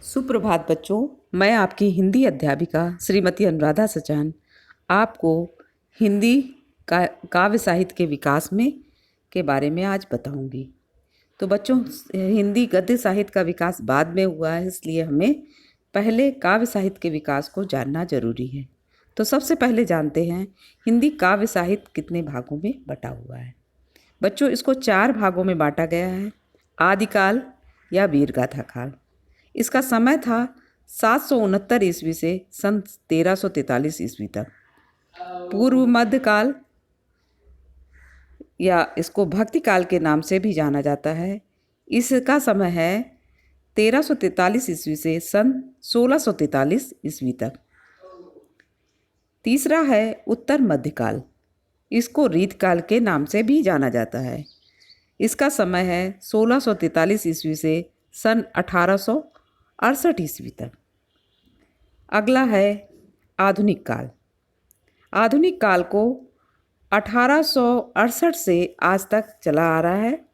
सुप्रभात बच्चों। मैं आपकी हिंदी अध्यापिका श्रीमती अनुराधा सचान आपको हिंदी का काव्य साहित्य के विकास में के बारे में आज बताऊंगी। तो बच्चों, हिंदी गद्य साहित्य का विकास बाद में हुआ है, इसलिए हमें पहले काव्य साहित्य के विकास को जानना जरूरी है। तो सबसे पहले जानते हैं हिंदी काव्य साहित्य कितने भागों में बटा हुआ है। बच्चों, इसको 4 भागों में बांटा गया है। आदिकाल या वीरगाथा काल, इसका समय था 769 ईस्वी से सन 1343 ईस्वी तक। पूर्व मध्यकाल या इसको भक्ति काल के नाम से भी जाना जाता है, इसका समय है 1343 ईस्वी से सन 1643 ईस्वी तक। तीसरा है उत्तर मध्यकाल, इसको रीतकाल के नाम से भी जाना जाता है, इसका समय है 1643 ईस्वी से सन 1868 ईस्वी तक। अगला है आधुनिक काल। आधुनिक काल को 1868 से आज तक चला आ रहा है।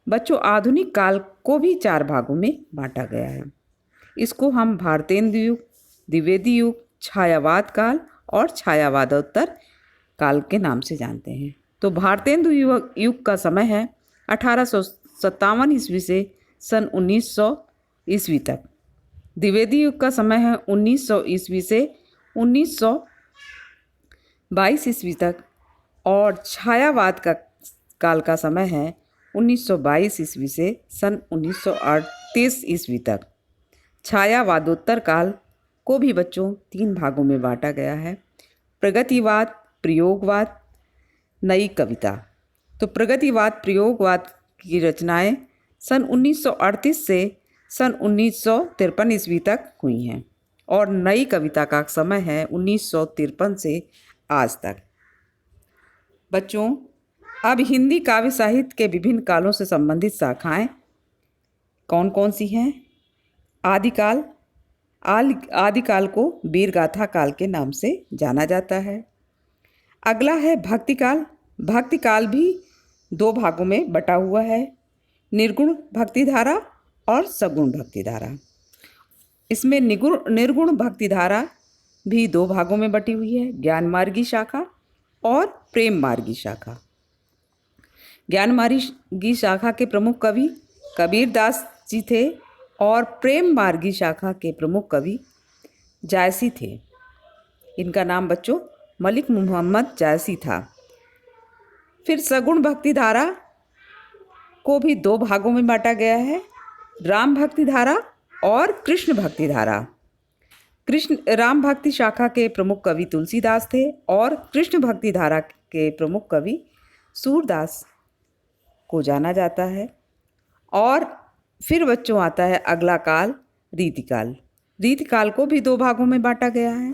बच्चों, आधुनिक काल को भी 4 भागों में बांटा गया है। इसको हम भारतेंदु युग, द्विवेदी युग, छायावाद काल और छायावादोत्तर काल के नाम से जानते हैं। तो भारतेंदु युग का समय है 1857 ईस्वी से सन 1900 ईस्वी तक। द्विवेदी युग का समय है 1900 ईस्वी से 1922 ईस्वी तक और छायावाद का काल का समय है 1922 ईस्वी से सन 1938 ईस्वी तक। छायावादोत्तर काल को भी बच्चों 3 भागों में बांटा गया है। प्रगतिवाद, प्रयोगवाद, नई कविता। तो प्रगतिवाद प्रयोगवाद की रचनाएं सन 1938 से सन 1953 ईस्वी तक हुई हैं और नई कविता का समय है 1953 से आज तक। बच्चों, अब हिंदी काव्य साहित्य के विभिन्न कालों से संबंधित शाखाएं कौन कौन सी हैं। आदिकाल। आदिकाल को वीरगाथा काल के नाम से जाना जाता है। अगला है भक्तिकाल। भक्तिकाल भी 2 भागों में बटा हुआ है, निर्गुण भक्तिधारा और सगुण भक्तिधारा। इसमें निर्गुण भक्तिधारा भी 2 भागों में बटी हुई है, ज्ञान मार्गी शाखा और प्रेम मार्गी शाखा। ज्ञान मार्गी शाखा के प्रमुख कवि कबीरदास जी थे और प्रेम मार्गी शाखा के प्रमुख कवि जायसी थे। इनका नाम बच्चों मलिक मोहम्मद जायसी था। फिर सगुण भक्तिधारा को भी 2 भागों में बांटा गया है, राम भक्ति धारा और कृष्ण भक्ति धारा। राम भक्ति शाखा के प्रमुख कवि तुलसीदास थे और कृष्ण भक्ति धारा के प्रमुख कवि सूरदास को जाना जाता है। और फिर बच्चों आता है अगला काल, रीतिकाल। रीतिकाल को भी 2 भागों में बांटा गया है,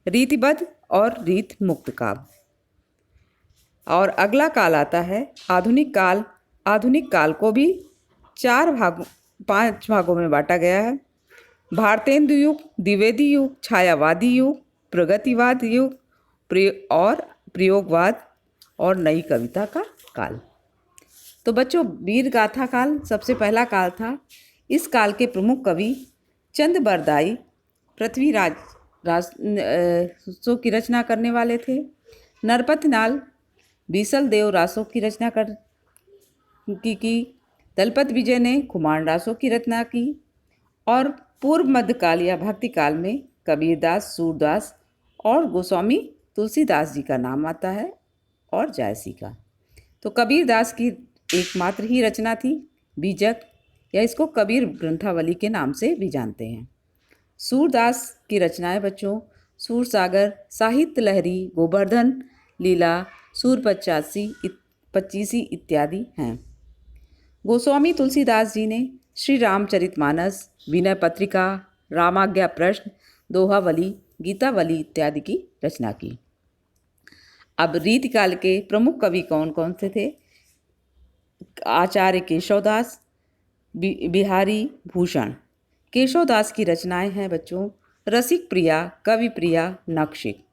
रीतिबद्ध और रीत मुक्त काल। और अगला काल आता है आधुनिक काल। आधुनिक काल को भी 5 भागों में बांटा गया है, भारतेंदु युग, द्विवेदी युग, छायावादी युग, प्रगतिवाद युग और प्रयोगवाद और नई कविता का काल। तो बच्चों, वीरगाथा काल सबसे पहला काल था। इस काल के प्रमुख कवि चंद बरदाई पृथ्वीराज रासों की रचना करने वाले थे। नरपतनाल बीसल देव रासों की रचना की। दलपत विजय ने खुमान रासों की रचना की और पूर्व मध्यकाल या भक्ति काल में कबीरदास, सूरदास और गोस्वामी तुलसीदास जी का नाम आता है और जायसी का। तो कबीरदास की एकमात्र ही रचना थी बीजक, या इसको कबीर ग्रंथावली के नाम से भी जानते हैं। सूरदास की रचनाएं बच्चों सूरसागर, साहित्य लहरी, गोवर्धन लीला, सूर 25 इत्यादि हैं। गोस्वामी तुलसीदास जी ने श्री रामचरितमानस, विनय पत्रिका, रामाज्ञा प्रश्न, दोहावली, गीतावली इत्यादि की रचना की। अब रीतिकाल के प्रमुख कवि कौन कौन से थे। आचार्य केशवदास, बिहारी भूषण। केशवदास की रचनाएं हैं बच्चों रसिक प्रिया, कवि प्रिया, नक्षिक।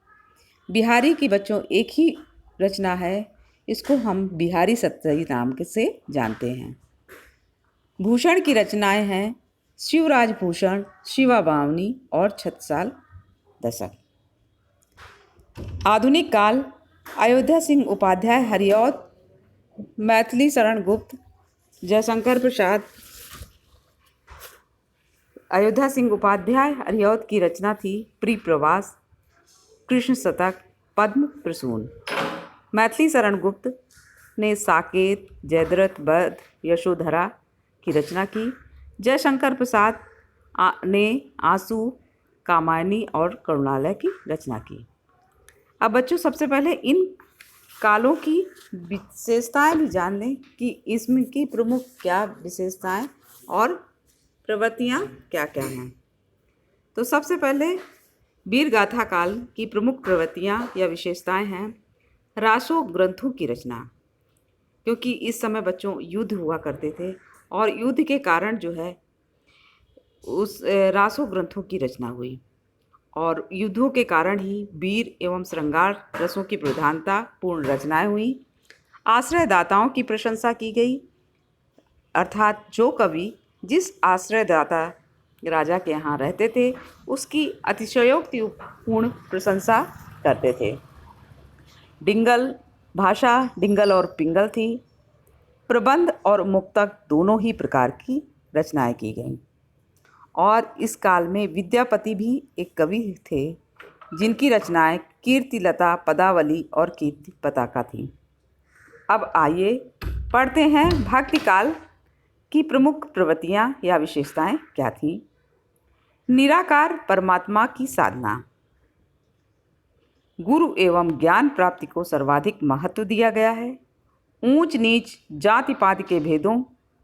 बिहारी की बच्चों एक ही रचना है, इसको हम बिहारी सत्सई नाम से जानते हैं। भूषण की रचनाएं हैं शिवराज भूषण, शिवा बावनी और छत्रसाल दशक। आधुनिक काल अयोध्या सिंह उपाध्याय हरिऔध, मैथिली शरण गुप्त, जयशंकर प्रसाद। अयोध्या सिंह उपाध्याय हरिऔध की रचना थी प्रिप्रवास, कृष्ण शतक, पद्म प्रसून। मैथिली शरण गुप्त ने साकेत, जयद्रथ वध, यशोधरा की रचना की। जयशंकर प्रसाद ने आंसू, कामायनी और करुणालय की रचना की। अब बच्चों सबसे पहले इन कालों की विशेषताएं भी जान लें कि इसमें की प्रमुख क्या विशेषताएं और प्रवृत्तियां क्या क्या हैं। तो सबसे पहले वीर गाथा काल की प्रमुख प्रवृत्तियां या विशेषताएं हैं रासो ग्रंथों की रचना, क्योंकि इस समय बच्चों युद्ध हुआ करते थे और युद्ध के कारण जो है उस रासो ग्रंथों की रचना हुई और युद्धों के कारण ही वीर एवं श्रृंगार रसों की प्रधानता पूर्ण रचनाएं हुई। आश्रयदाताओं की प्रशंसा की गई, अर्थात जो कवि जिस आश्रयदाता राजा के यहाँ रहते थे उसकी अतिशयोक्तिपूर्ण प्रशंसा करते थे। डिंगल भाषा डिंगल और पिंगल थी। प्रबंध और मुक्तक दोनों ही प्रकार की रचनाएं की गईं और इस काल में विद्यापति भी एक कवि थे जिनकी रचनाएं कीर्तिलता, पदावली और कीर्ति पताका थी। अब आइए पढ़ते हैं भक्ति काल की प्रमुख प्रवृत्तियां या विशेषताएं क्या थी। निराकार परमात्मा की साधना, गुरु एवं ज्ञान प्राप्ति को सर्वाधिक महत्व दिया गया है। ऊंच नीच जाति पाति के भेदों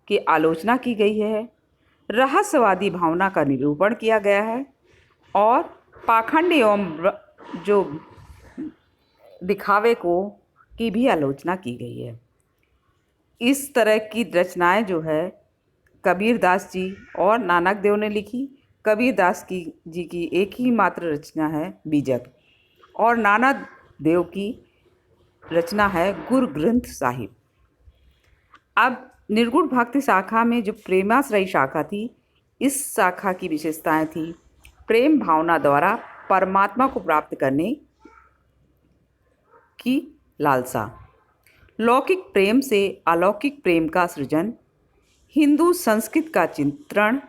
की आलोचना की गई है। रहस्यवादी भावना का निरूपण किया गया है और पाखंड एवं जो दिखावे को की भी आलोचना की गई है। इस तरह की रचनाएं जो है कबीरदास जी और नानक देव ने लिखी। कबीरदास जी की एक ही मात्र रचना है बीजक और नानक देव की रचना है गुरु ग्रंथ साहिब। अब निर्गुण भक्ति शाखा में जो प्रेमाश्रयी शाखा थी, इस शाखा की विशेषताएं थी प्रेम भावना द्वारा परमात्मा को प्राप्त करने की लालसा, लौकिक प्रेम से अलौकिक प्रेम का सृजन, हिंदू संस्कृत का चित्रण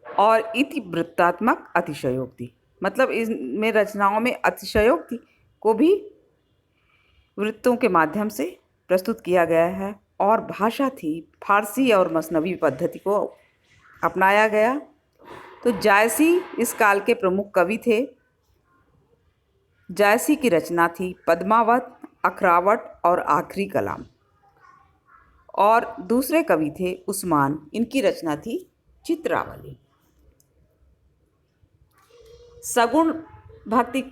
और इतिवृत्तात्मक अतिशयोक्ति। मतलब इसमें रचनाओं में अतिशयोक्ति को भी वृत्तों के माध्यम से प्रस्तुत किया गया है और भाषा थी फारसी और मसनवी पद्धति को अपनाया गया। तो जायसी इस काल के प्रमुख कवि थे। जायसी की रचना थी पद्मावत, अखरावट और आखिरी कलाम। और दूसरे कवि थे उस्मान, इनकी रचना थी चित्रावली। सगुण भक्ति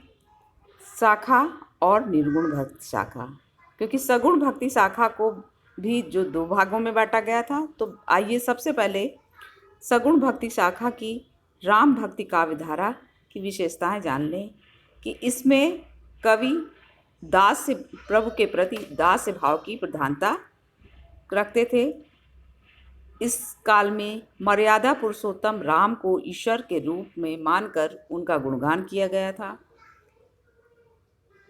शाखा और निर्गुण भक्ति शाखा, क्योंकि सगुण भक्ति शाखा को भी जो दो भागों में बांटा गया था। तो आइए सबसे पहले सगुण भक्ति शाखा की राम भक्ति काव्यधारा की विशेषताएं जान लें कि इसमें कवि दास से प्रभु के प्रति दास से भाव की प्रधानता रखते थे। इस काल में मर्यादा पुरुषोत्तम राम को ईश्वर के रूप में मानकर उनका गुणगान किया गया था।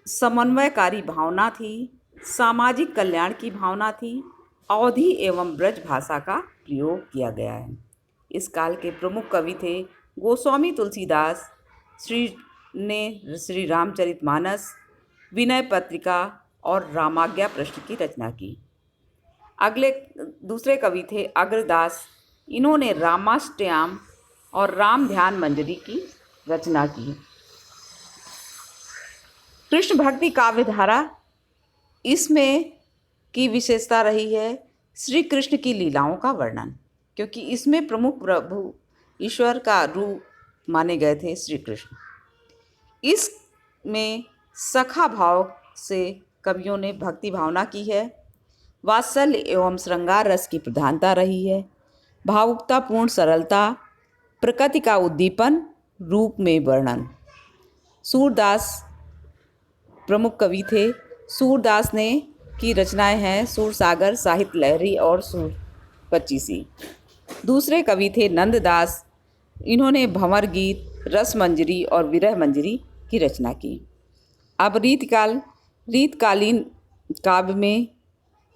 समन्वयकारी भावना थी, सामाजिक कल्याण की भावना थी, अवधी एवं ब्रज भाषा का प्रयोग किया गया है। इस काल के प्रमुख कवि थे गोस्वामी तुलसीदास ने श्री रामचरितमानस, विनय पत्रिका और रामाज्ञा प्रश्न की रचना की। अगले दूसरे कवि थे अग्रदास, इन्होंने रामाष्टयाम और राम ध्यान मंजरी की रचना की। कृष्ण भक्ति काव्यधारा, इसमें की विशेषता रही है श्री कृष्ण की लीलाओं का वर्णन, क्योंकि इसमें प्रमुख प्रभु ईश्वर का रूप माने गए थे श्री कृष्ण। इसमें सखा भाव से कवियों ने भक्ति भावना की है। वात्सल्य एवं श्रृंगार रस की प्रधानता रही है। भावुकतापूर्ण सरलता, प्रकृति का उद्दीपन, रूप में वर्णन। सूरदास प्रमुख कवि थे। सूरदास ने की रचनाएं हैं सूरसागर, साहित्य लहरी और सूर पचीसी। दूसरे कवि थे नंददास। इन्होंने भंवर गीत, रसमंजरी और विरह मंजरी की रचना की। अब रीतकालीन काव्य में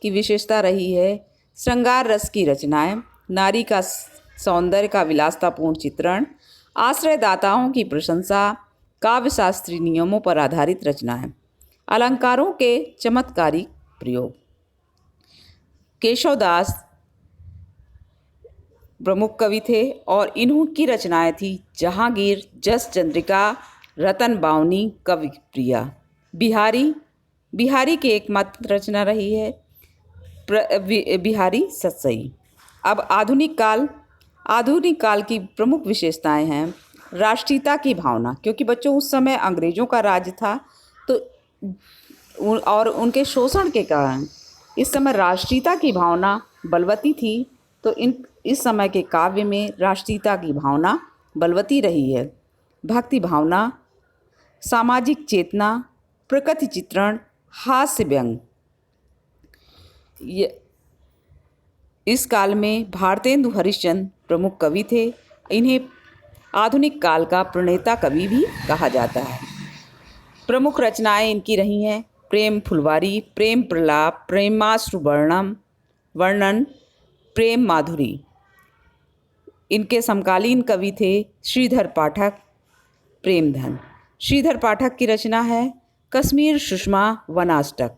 की विशेषता रही है श्रृंगार रस की रचनाएं, नारी का सौंदर्य का विलासतापूर्ण चित्रण, आश्रयदाताओं की प्रशंसा, काव्य शास्त्रीय नियमों पर आधारित रचनाएं, अलंकारों के चमत्कारिक प्रयोग। केशवदास प्रमुख कवि थे और इन्हों की रचनाएं थी जहांगीर, जस चंद्रिका, रतन बावनी, कवि प्रिया। बिहारी की एकमात्र रचना रही है बिहारी सतसई। अब आधुनिक काल की प्रमुख विशेषताएं हैं राष्ट्रीयता की भावना, क्योंकि बच्चों उस समय अंग्रेजों का राज था तो और उनके शोषण के कारण इस समय राष्ट्रीयता की भावना बलवती थी। तो इस समय के काव्य में राष्ट्रीयता की भावना बलवती रही है। भक्ति भावना, सामाजिक चेतना, प्रकृति चित्रण, हास्य व्यंग। इस काल में भारतेंदु हरिश्चंद्र प्रमुख कवि थे। इन्हें आधुनिक काल का प्रणेता कवि भी कहा जाता है। प्रमुख रचनाएं इनकी रही हैं प्रेम फुलवारी, प्रेम प्रलाप, प्रेमाश्रु वर्णन, प्रेम माधुरी। इनके समकालीन कवि थे श्रीधर पाठक, प्रेमधन। श्रीधर पाठक की रचना है कश्मीर सुषमा वनाष्टक,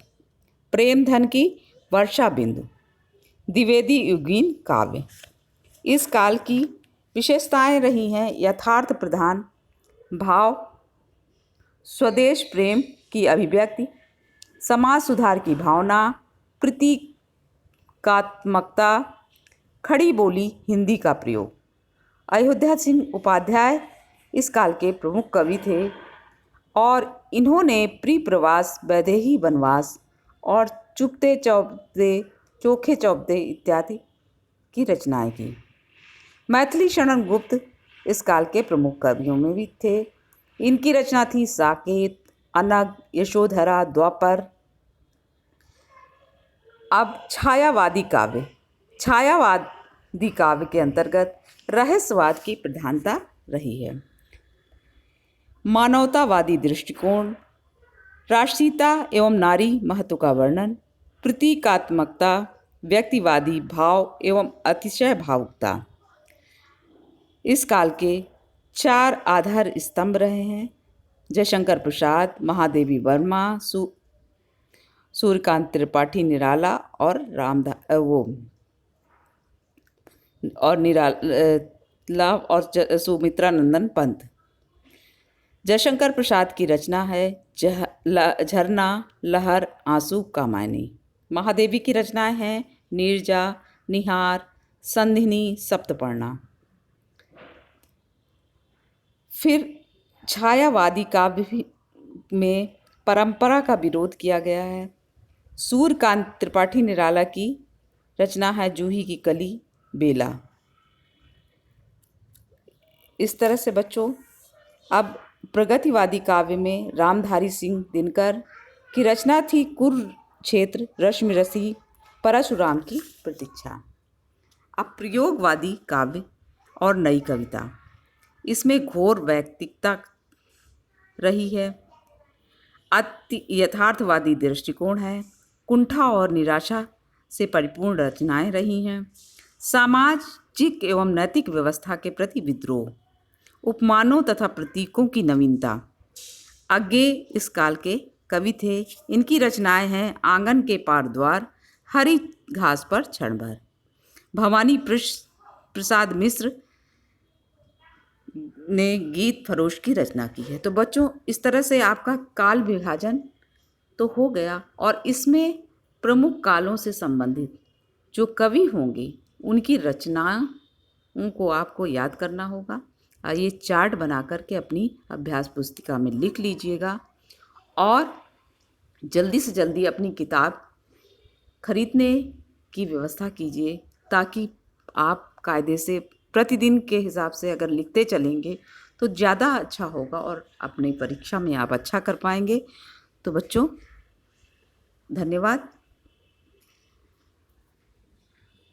प्रेमधन की वर्षा बिंदु, द्विवेदी युगीन काव्य। इस काल की विशेषताएं रही हैं यथार्थ प्रधान भाव, स्वदेश प्रेम की अभिव्यक्ति, समाज सुधार की भावना, प्रतीकात्मकता, खड़ी बोली हिंदी का प्रयोग। अयोध्या सिंह उपाध्याय इस काल के प्रमुख कवि थे और इन्होंने प्रिप्रवास, वैदेही वनवास और चुपते चौपते, चोखे चौपते इत्यादि की रचनाएं की। मैथिली शरण गुप्त इस काल के प्रमुख कवियों में भी थे। इनकी रचना थी साकेत, अनग, यशोधरा, द्वापर। अब छायावादी काव्य के अंतर्गत रहस्यवाद की प्रधानता रही है। मानवतावादी दृष्टिकोण, राष्ट्रीयता एवं नारी महत्व का वर्णन, प्रतीकात्मकता, व्यक्तिवादी भाव एवं अतिशय भावुकता। इस काल के 4 आधार स्तंभ रहे हैं जयशंकर प्रसाद, महादेवी वर्मा, सूर्यकांत त्रिपाठी निराला और सुमित्रा नंदन पंत। जयशंकर प्रसाद की रचना है झरना, लहर, आंसू, कामायनी। महादेवी की रचनाएं हैं नीरजा, निहार, संधिनी, सप्तपर्णा। फिर छायावादी काव्य में परंपरा का विरोध किया गया है। सूर्यकांत त्रिपाठी निराला की रचना है जूही की कली, बेला। इस तरह से बच्चों अब प्रगतिवादी काव्य में रामधारी सिंह दिनकर की रचना थी कुरुक्षेत्र, रश्मि रसी, परशुराम की प्रतीक्षा। अब प्रयोगवादी काव्य और नई कविता, इसमें घोर वैयक्तिकता रही है, अति यथार्थवादी दृष्टिकोण है, कुंठा और निराशा से परिपूर्ण रचनाएं रही हैं, सामाजिक एवं नैतिक व्यवस्था के प्रति विद्रोह, उपमानों तथा प्रतीकों की नवीनता। अज्ञेय इस काल के कवि थे। इनकी रचनाएं हैं आंगन के पार द्वार, हरी घास पर क्षण भर। भवानी प्रसाद मिश्र ने गीत फरोश की रचना की है। तो बच्चों इस तरह से आपका काल विभाजन तो हो गया और इसमें प्रमुख कालों से संबंधित जो कवि होंगे उनकी रचनाओं को आपको याद करना होगा। ये चार्ट बना करके अपनी अभ्यास पुस्तिका में लिख लीजिएगा और जल्दी से जल्दी अपनी किताब खरीदने की व्यवस्था कीजिए ताकि आप कायदे से प्रतिदिन के हिसाब से अगर लिखते चलेंगे तो ज़्यादा अच्छा होगा और अपनी परीक्षा में आप अच्छा कर पाएंगे। तो बच्चों धन्यवाद।